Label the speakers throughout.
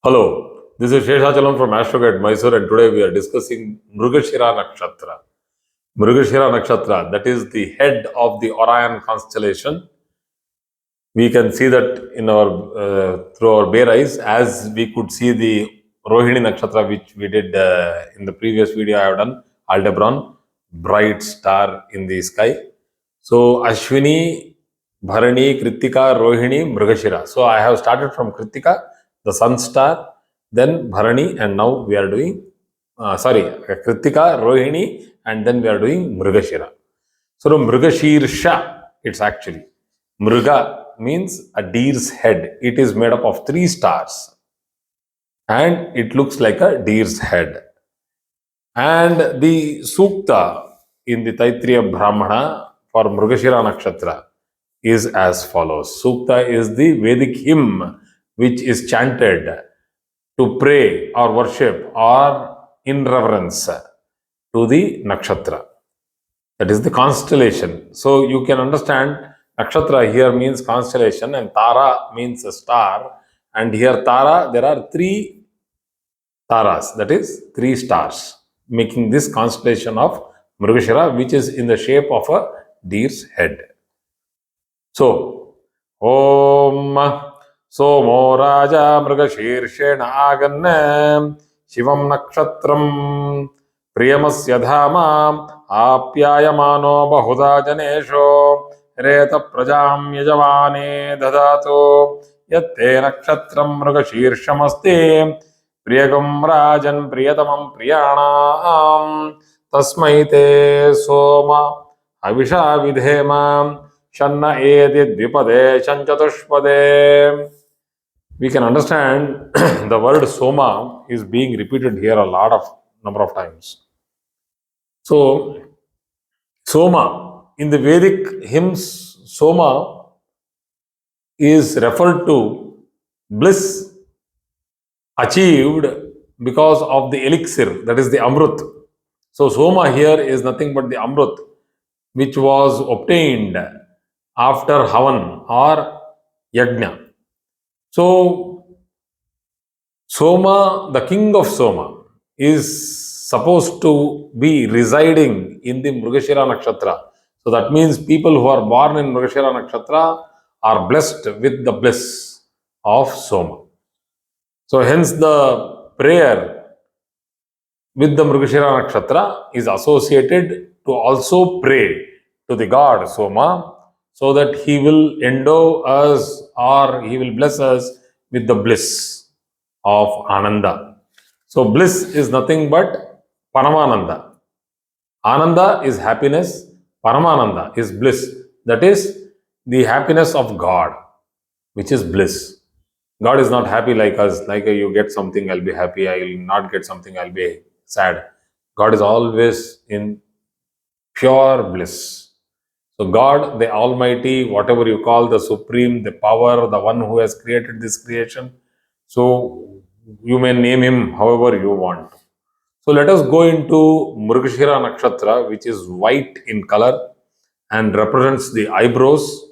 Speaker 1: Hello, this is Sheshachalam from Astrology Mysore, and today we are discussing Mrigashira Nakshatra. Mrigashira Nakshatra, that is the head of the Orion constellation. We can see that in our through our bare eyes, as we could see the Rohini Nakshatra, which we did in the previous video I have done, Aldebaran, bright star in the sky. So Ashwini, Bharani, Kritika, Rohini, Mrigashira. So I have started from Kritika, the sun star, then Bharani, and now we are doing, Kritika, Rohini, and then we are doing Mrigashira. So Mrigashirsha, it's actually. Mriga means a deer's head. It is made up of 3 stars and it looks like a deer's head. And the Sukta in the Taitriya Brahmana for Mrigashira Nakshatra is as follows. Sukta is the Vedic hymn which is chanted to pray or worship or in reverence to the nakshatra. That is the constellation. So you can understand nakshatra here means constellation and tara means a star. And here tara, there are 3 taras, that is 3 stars, making this constellation of Mrigashira, which is in the shape of a deer's head. So, Om Somo Raja Mrigashirshena Aganna Shivam Nakshatram Priyamasya Dhama Apyayamano Bahuda Janesho Reta Prajam Yajavane Dadato Yatte Nakshatram Mrigashirshamaste Priyagam Rajan Priyatamam Priyanam Tasmaite Soma Avisha Vidhema Shanna edi dvipade chanchatushpade. We can understand the word soma is being repeated here a lot of number of times. So, soma, in the Vedic hymns, soma is referred to bliss achieved because of the elixir, that is the amrut. So, soma here is nothing but the amrut which was obtained after Havan or Yajna. So, Soma, the king of Soma, is supposed to be residing in the Mrigashira Nakshatra. So, that means people who are born in Mrigashira Nakshatra are blessed with the bliss of Soma. So, hence the prayer with the Mrigashira Nakshatra is associated to also pray to the god Soma, so that he will endow us or he will bless us with the bliss of Ananda. So, bliss is nothing but Paramananda. Ananda is happiness, Paramananda is bliss. That is the happiness of God, which is bliss. God is not happy like us, like you get something, I'll be happy, I will not get something, I'll be sad. God is always in pure bliss. So God, the Almighty, whatever you call the Supreme, the Power, the one who has created this creation, so you may name him however you want. So let us go into Mrigashira Nakshatra, which is white in color and represents the eyebrows.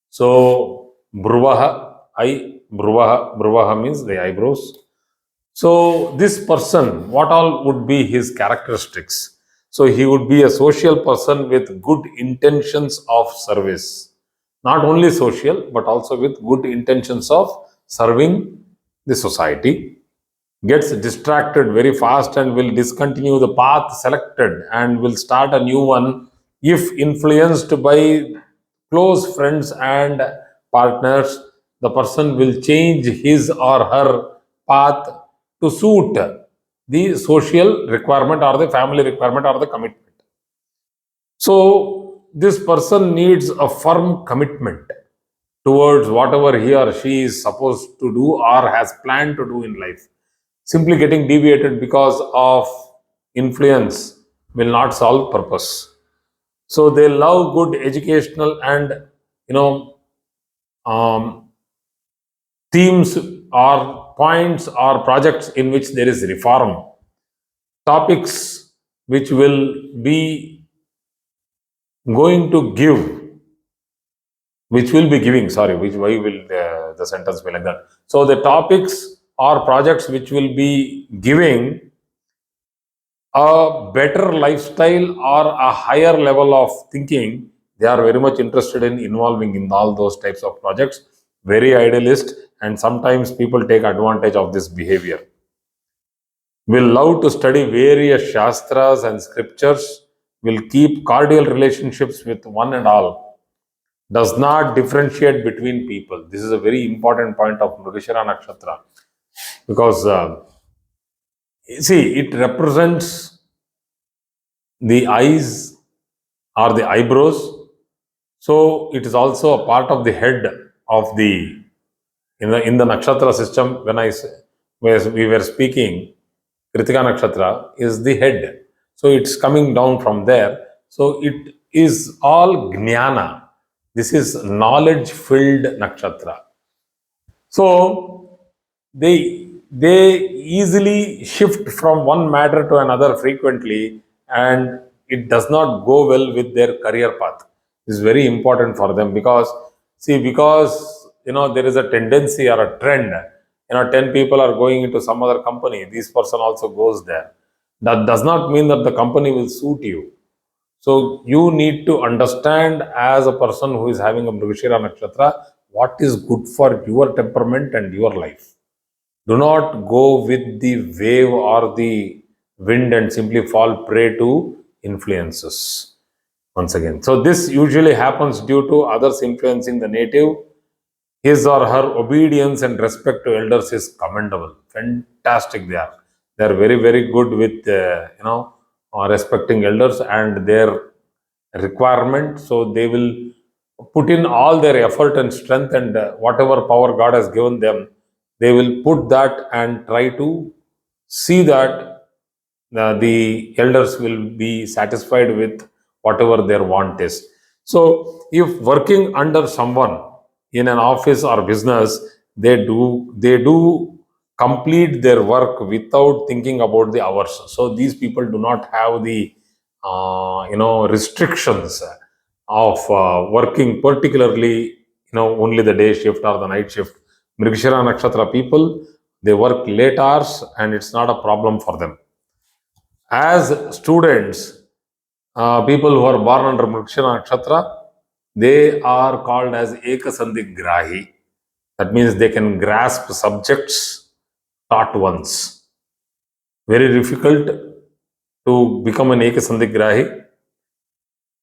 Speaker 1: So Bruvaha means the eyebrows. So this person, what all would be his characteristics? So he would be a social person with good intentions of service. Not only social, but also with good intentions of serving the society. Gets distracted very fast and will discontinue the path selected and will start a new one if influenced by close friends and partners. The person will change his or her path to suit the social requirement or the family requirement or the commitment. So, this person needs a firm commitment towards whatever he or she is supposed to do or has planned to do in life. Simply getting deviated because of influence will not solve purpose. So they love good educational and you know um, themes or points or projects in which there is reform, topics which will be going to give, which will be giving, sorry, which why will the sentence be like that? So the topics or projects which will be giving a better lifestyle or a higher level of thinking, they are very much interested in involving in all those types of projects. Very idealist, and sometimes people take advantage of this behavior. Will love to study various shastras and scriptures, will keep cordial relationships with one and all, does not differentiate between people. This is a very important point of Mrigashira Nakshatra, because see, it represents the eyes or the eyebrows. So it is also a part of the head of the in the nakshatra system. When we were speaking, Kritika Nakshatra is the head. So it's coming down from there. So it is all jnana. This is knowledge filled nakshatra. So they easily shift from one matter to another frequently, and it does not go well with their career path. It's very important for them, because there is a tendency or a trend. 10 people are going into some other company, this person also goes there. That does not mean that the company will suit you. So you need to understand, as a person who is having a Mrigashira Nakshatra, what is good for your temperament and your life. Do not go with the wave or the wind and simply fall prey to influences. Once again, so this usually happens due to others influencing the native. His or her obedience and respect to elders is commendable. Fantastic, they are very, very good with respecting elders and their requirement. So they will put in all their effort and strength, and whatever power God has given them, they will put that and try to see that the elders will be satisfied with whatever their want is. So if working under someone in an office or business, they do complete their work without thinking about the hours. So these people do not have the restrictions of working, particularly only the day shift or the night shift. Mrigashira Nakshatra people, they work late hours and it's not a problem for them. As students, people who are born under Mrigashira Nakshatra, they are called as Ekasandigrahi. That means they can grasp subjects taught once. Very difficult to become an Ekasandigrahi.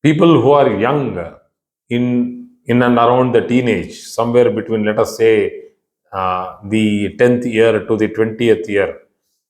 Speaker 1: People who are young, in and around the teenage, somewhere between, let us say, the 10th year to the 20th year,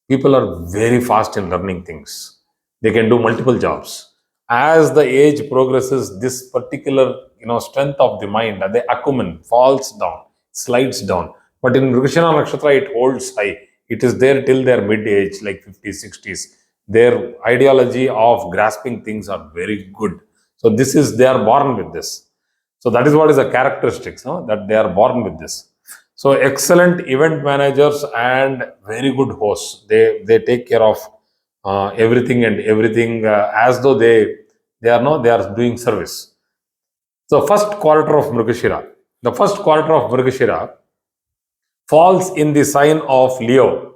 Speaker 1: people are very fast in learning things. They can do multiple jobs. As the age progresses, this particular strength of the mind, the acumen, falls down, slides down. But in Mrigashira Nakshatra, it holds high. It is there till their mid age, like 50s, 60s. Their ideology of grasping things are very good. So they are born with this. So that is what is a characteristics, that they are born with this. So excellent event managers and very good hosts. They take care of everything as though they are doing service. So first quarter of Mrigashira. The first quarter of Mrigashira falls in the sign of Leo.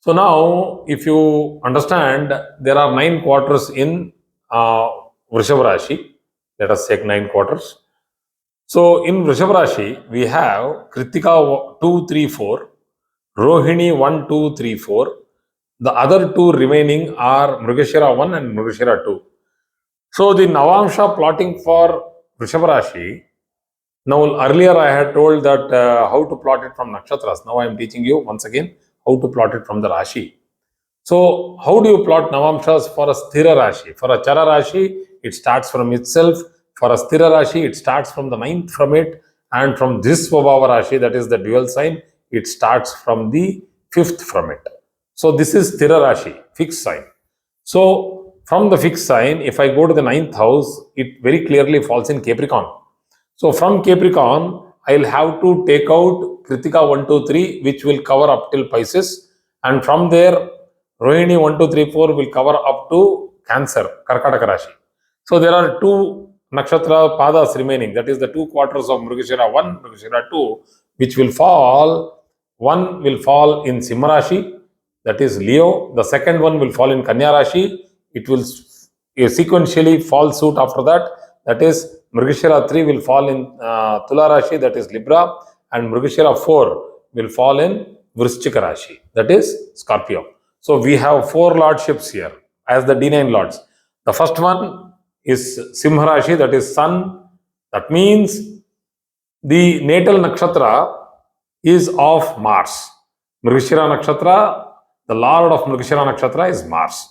Speaker 1: So now, if you understand, there are 9 quarters in Vrishabha Rashi. Let us take 9 quarters. So in Vrishabha Rashi, we have Kritika 2, 3, 4, Rohini 1, 2, 3, 4. The other 2 remaining are Mrigashira 1 and Mrigashira 2. So the Navamsha plotting for Vrishabha Rashi. Now earlier I had told that how to plot it from nakshatras. Now I am teaching you once again how to plot it from the Rashi. So how do you plot Navamshas for a Sthira Rashi? For a Chara Rashi, it starts from itself. For a Sthira Rashi, it starts from the 9th from it. And from this Svabhava Rashi, that is the dual sign, it starts from the 5th from it. So this is Sthira Rashi, fixed sign. So from the fixed sign, if I go to the 9th house, it very clearly falls in Capricorn. So from Capricorn, I'll have to take out Kritika 1, 2, 3, which will cover up till Pisces. And from there, Rohini 1, 2, 3, 4 will cover up to Cancer, Karkataka Rashi. So there are 2 nakshatra padas remaining. That is the 2 quarters of Mrigashira 1, Mrigashira 2, which will fall one will fall in Simha Rashi, that is Leo. The second one will fall in Kanya Rashi. It will sequentially fall suit after that. That is Mrigashira 3 will fall in Tula Rashi, that is Libra, and Mrigashira 4 will fall in Vrishchika Rashi, that is Scorpio. So we have 4 lordships here as the D9 lords. The first one is Simha Rashi, that is Sun. That means the natal nakshatra is of Mars. Mrigashira Nakshatra, the lord of Mrigashira Nakshatra is Mars.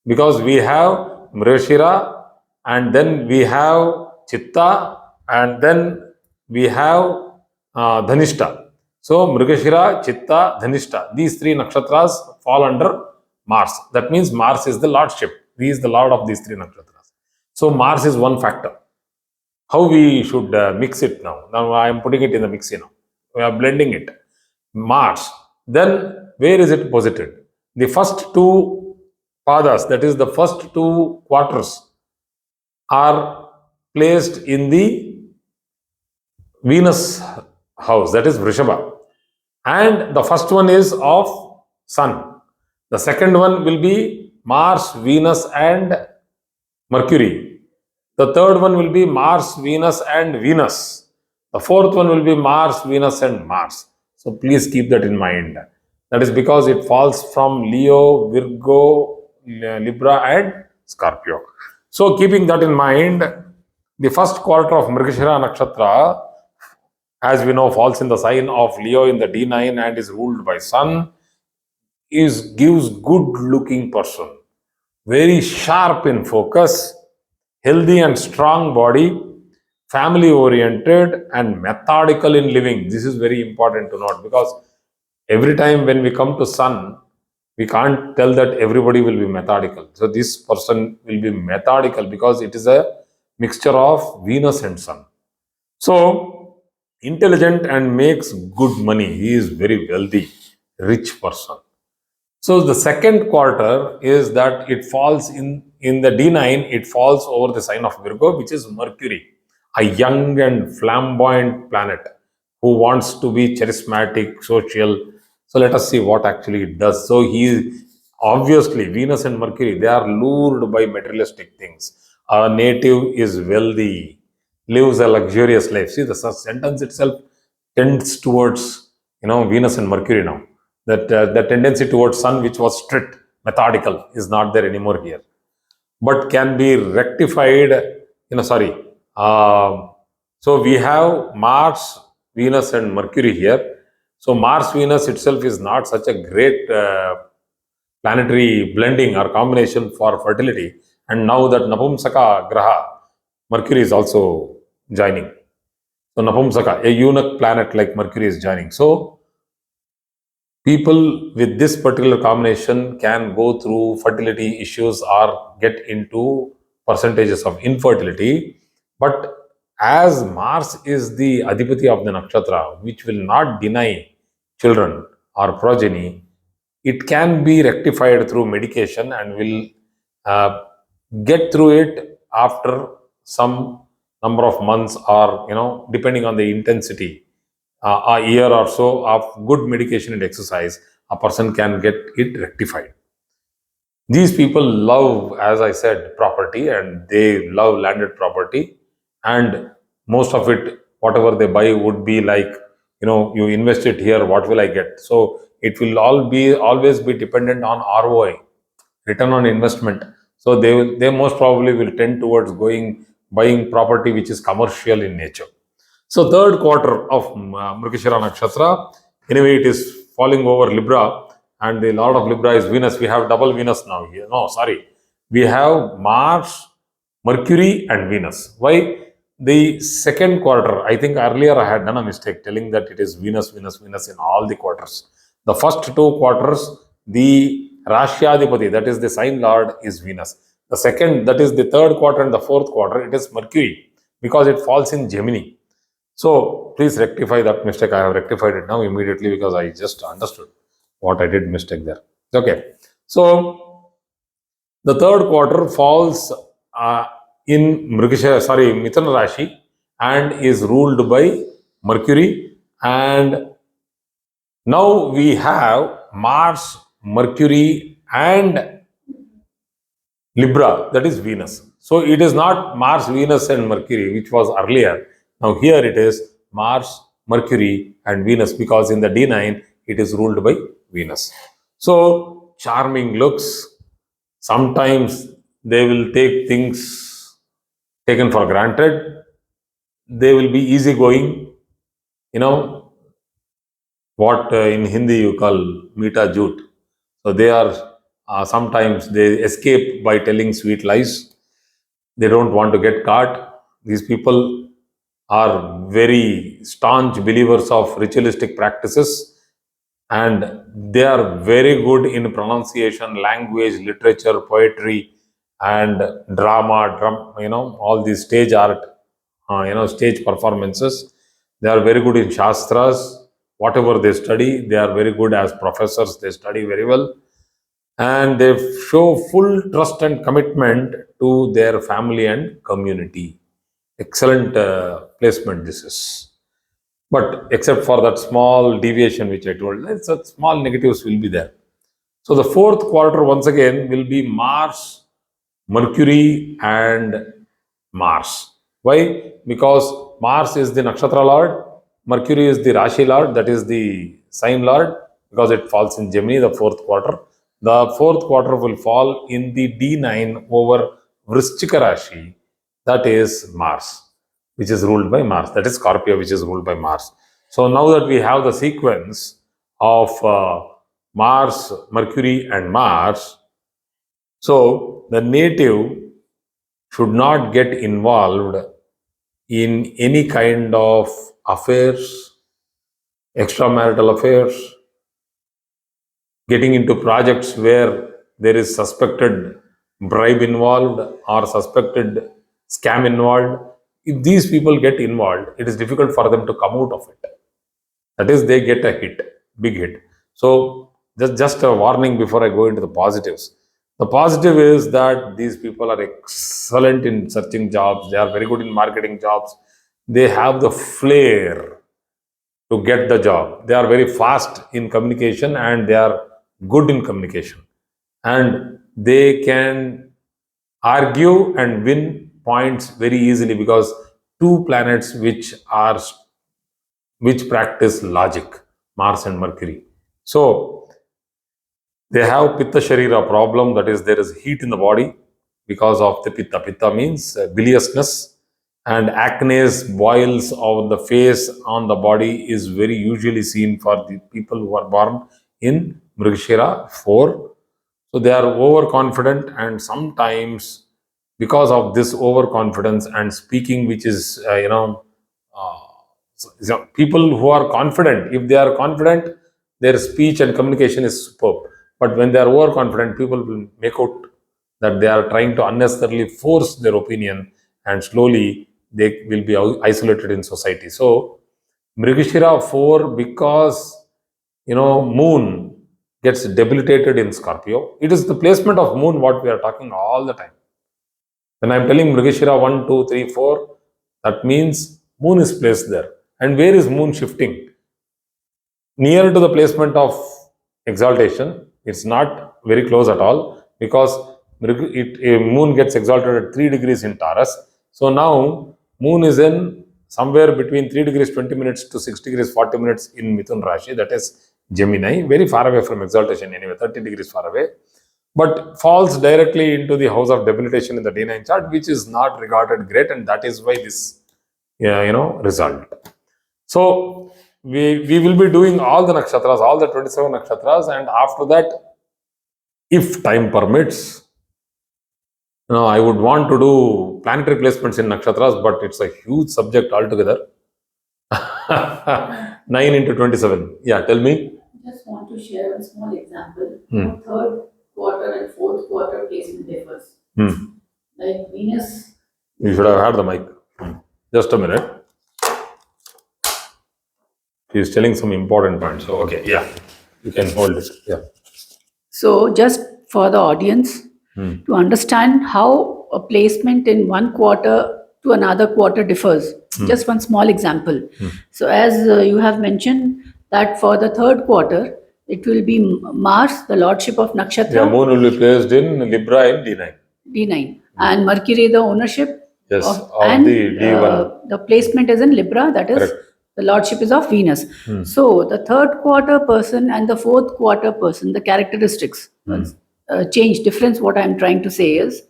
Speaker 1: Because we have Mrigashira, and then we have Chitta, and then we have Dhanishta. So Mrigashira, Chitta, Dhanishta, these 3 nakshatras fall under Mars. That means Mars is the lordship. He is the lord of these 3 nakshatras. So Mars is one factor. How we should mix it now? Now I am putting it in the mixie now. We are blending it. Mars. Then where is it posited? The first 2 padas, that is the first 2 quarters, are placed in the Venus house, that is Vrishabha. And the first one is of Sun. The second one will be Mars, Venus, and Mercury. The third one will be Mars, Venus, and Venus. The fourth one will be Mars, Venus, and Mars. So please keep that in mind. That is because it falls from Leo, Virgo, Libra, and Scorpio. So keeping that in mind, the first quarter of Mrigashira Nakshatra, as we know, falls in the sign of Leo in the D9 and is ruled by Sun, gives good looking person, very sharp in focus, healthy and strong body, family oriented, and methodical in living. This is very important to note, because every time when we come to Sun, we can't tell that everybody will be methodical. So this person will be methodical because it is a mixture of Venus and Sun. So intelligent and makes good money. He is very wealthy, rich person. So the second quarter is that it falls in the D9, it falls over the sign of Virgo, which is Mercury, a young and flamboyant planet who wants to be charismatic, social. So let us see what actually it does. So obviously Venus and Mercury, they are lured by materialistic things. A native is wealthy, lives a luxurious life. See, the sentence itself tends towards Venus and Mercury now. That the tendency towards Sun, which was strict, methodical, is not there anymore here, but can be rectified. So we have Mars, Venus, and Mercury here. So Mars, Venus itself is not such a great planetary blending or combination for fertility. And now that Napumsaka Graha, Mercury is also joining. So Napumsaka, a eunuch planet like Mercury, is joining. So people with this particular combination can go through fertility issues or get into percentages of infertility. But as Mars is the Adhipati of the nakshatra, which will not deny children or progeny, it can be rectified through medication and will get through it after some number of months, or depending on the intensity, a year or so of good medication and exercise, a person can get it rectified. These people love, as I said, property, and they love landed property, and most of it, whatever they buy, would be like, you invest it here, what will I get? So it will always be dependent on ROI, return on investment. So they most probably will tend towards buying property which is commercial in nature. So third quarter of Mrigashira Nakshatra, anyway, it is falling over Libra, and the lord of Libra is Venus. We have double Venus now here. No, sorry. We have Mars, Mercury, and Venus. Why? The second quarter, I think earlier I had done a mistake telling that it is Venus, Venus, Venus in all the quarters. The first 2 quarters, the Rashyadipati, that is the sign lord, is Venus. The second, that is the third quarter and the fourth quarter, it is Mercury, because it falls in Gemini. So please rectify that mistake. I have rectified it now immediately because I just understood what I did mistake there. Okay. So the third quarter falls in Mithuna Rashi, and is ruled by Mercury, and Now we have Mars, Mercury, and Libra, that is Venus. So it is not Mars, Venus, and Mercury, which was earlier. Now here it is Mars, Mercury, and Venus, because in the D9 it is ruled by Venus. So charming looks. Sometimes they will take things taken for granted. They will be easygoing. You know what in Hindi you call meeta jute. So they are sometimes they escape by telling sweet lies. They don't want to get caught. These people are very staunch believers of ritualistic practices, and they are very good in pronunciation, language, literature, poetry, and drama, all these stage art, stage performances. They are very good in shastras. Whatever they study, they are very good as professors. They study very well, and they show full trust and commitment to their family and community. Excellent placement this is. But except for that small deviation which I told, it's a small negatives will be there. So the fourth quarter once again will be Mars, Mercury, and Mars. Why? Because Mars is the nakshatra lord, Mercury is the Rashi lord, that is the sign lord, because it falls in Gemini, the fourth quarter. The fourth quarter will fall in the D9 over Vrishchika Rashi, that is Mars, which is ruled by Mars, that is Scorpio, which is ruled by Mars. So now that we have the sequence of Mars, Mercury, and Mars, so the native should not get involved in any kind of affairs, extramarital affairs, getting into projects where there is suspected bribe involved or suspected scam involved. If these people get involved, it is difficult for them to come out of it. That is, they get a hit, big hit. So just a warning before I go into the positives. The positive is that these people are excellent in searching jobs. They are very good in marketing jobs. They have the flair to get the job. They are very fast in communication and they are good in communication. And they can argue and win points very easily because two planets which practice logic, Mars and Mercury. So they have Pitta Sharira problem, that is, there is heat in the body because of the Pitta. Pitta means biliousness, and acne, boils on the face, on the body is very usually seen for the people who are born in Mrigashira 4. So they are overconfident, and sometimes because of this overconfidence and speaking, which is, people who are confident, if they are confident, their speech and communication is superb. But when they are overconfident, people will make out that they are trying to unnecessarily force their opinion, and slowly they will be isolated in society. So, Mrigashira 4, because moon gets debilitated in Scorpio. It is the placement of moon what we are talking all the time. When I am telling Mrigashira 1, 2, 3, 4, that means moon is placed there. And where is moon shifting? Near to the placement of exaltation. It's not very close at all, because moon gets exalted at 3 degrees in Taurus. So now moon is in somewhere between 3 degrees 20 minutes to 6 degrees 40 minutes in Mithun Rashi, that is Gemini, very far away from exaltation anyway, 30 degrees far away, but falls directly into the house of debilitation in the D9 chart, which is not regarded great, and that is why this result. So we will be doing all the nakshatras, all the 27 nakshatras, and after that, if time permits, I would want to do planetary placements in nakshatras, but it's a huge subject altogether. 9 into 27. Yeah, tell me.
Speaker 2: Just want to share a small example. Third quarter and fourth quarter placement differs. Like Venus.
Speaker 1: You should have had the mic. Just a minute. He's telling some important points. So, okay, yeah, you can hold it. Yeah.
Speaker 2: So, just for the audience to understand how a placement in one quarter to another quarter differs, just one small example. So, as you have mentioned, that for the third quarter, it will be Mars, the lordship of
Speaker 1: Yeah,
Speaker 2: Nakshatra,
Speaker 1: moon will be placed in Libra in D9.
Speaker 2: D9, and Mercury, the ownership
Speaker 1: Yes,
Speaker 2: of
Speaker 1: of the D1.
Speaker 2: the placement is in Libra, that is
Speaker 1: Correct.
Speaker 2: the lordship is of Venus. So the third quarter person and the fourth quarter person, the characteristics change. Difference, what I'm trying to say is,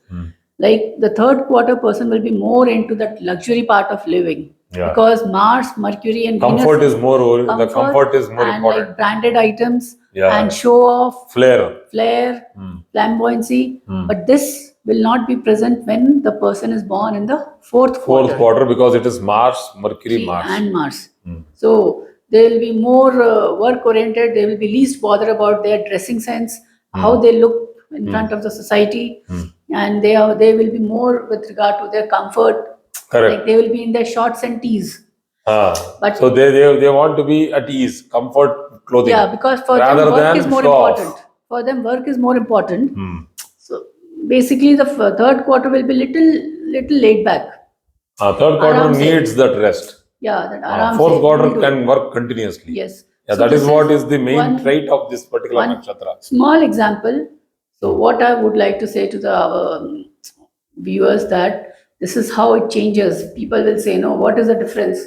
Speaker 2: like the third quarter person will be more into that luxury part of living.
Speaker 1: Yeah.
Speaker 2: Because Mars, Mercury, and
Speaker 1: Comfort
Speaker 2: Venus
Speaker 1: is more, the comfort is more
Speaker 2: and
Speaker 1: important.
Speaker 2: like branded items
Speaker 1: Yeah.
Speaker 2: and show off,
Speaker 1: Flair.
Speaker 2: flamboyancy. But this will not be present when the person is born in the fourth
Speaker 1: quarter because it is Mars, Mercury, Mars.
Speaker 2: and Mars. So they will be more work oriented. They will be least bothered about their dressing sense, how they look in front of the society, and they will be more with regard to their comfort.
Speaker 1: Correct.
Speaker 2: Like they will be in their shorts and tees. But
Speaker 1: so they want to be at ease, comfort clothing.
Speaker 2: Yeah, because for
Speaker 1: rather
Speaker 2: them work
Speaker 1: than
Speaker 2: is more
Speaker 1: show off.
Speaker 2: important. For them work is more important. So basically, the third quarter will be little laid back.
Speaker 1: Third quarter
Speaker 2: Aram se.
Speaker 1: needs that rest.
Speaker 2: Yeah, that aram
Speaker 1: Fourth
Speaker 2: se,
Speaker 1: quarter
Speaker 2: will do
Speaker 1: can
Speaker 2: it.
Speaker 1: work continuously.
Speaker 2: Yes.
Speaker 1: Yeah,
Speaker 2: So
Speaker 1: that is
Speaker 2: this
Speaker 1: what is the main
Speaker 2: one-
Speaker 1: trait of this particular
Speaker 2: one
Speaker 1: nakshatra.
Speaker 2: small example. So what I would like to say to the viewers that this is how it changes. People will say, no, what is the difference?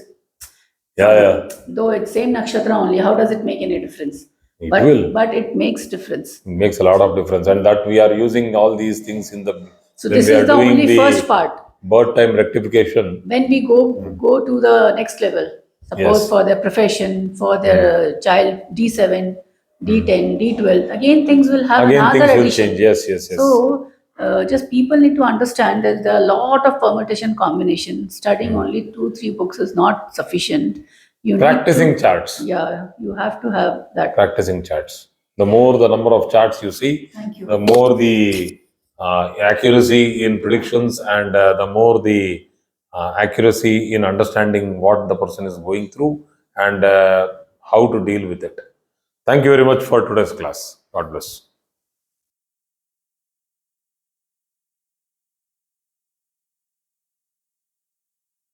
Speaker 1: Yeah.
Speaker 2: Though it's same nakshatra only, how does it make any difference?
Speaker 1: It will.
Speaker 2: But it makes difference.
Speaker 1: It makes a lot of difference, and that we are using all these things in the.
Speaker 2: So
Speaker 1: when
Speaker 2: this
Speaker 1: we are
Speaker 2: is the
Speaker 1: doing
Speaker 2: only first part.
Speaker 1: Birth time rectification.
Speaker 2: When we go to the next level, suppose
Speaker 1: Yes.
Speaker 2: for their profession, for their child, D7, D10, D12, again things will have
Speaker 1: Again,
Speaker 2: another
Speaker 1: things will
Speaker 2: addition.
Speaker 1: change. Yes.
Speaker 2: So just people need to understand that there are a lot of permutation combination. Studying only 2-3 books is not sufficient. You
Speaker 1: Practicing
Speaker 2: need to,
Speaker 1: charts.
Speaker 2: Yeah, you have to have that.
Speaker 1: Practicing charts. The more the number of charts you see,
Speaker 2: Thank you.
Speaker 1: the more the accuracy in predictions, and the more the accuracy in understanding what the person is going through and how to deal with it. Thank you very much for today's class. God bless.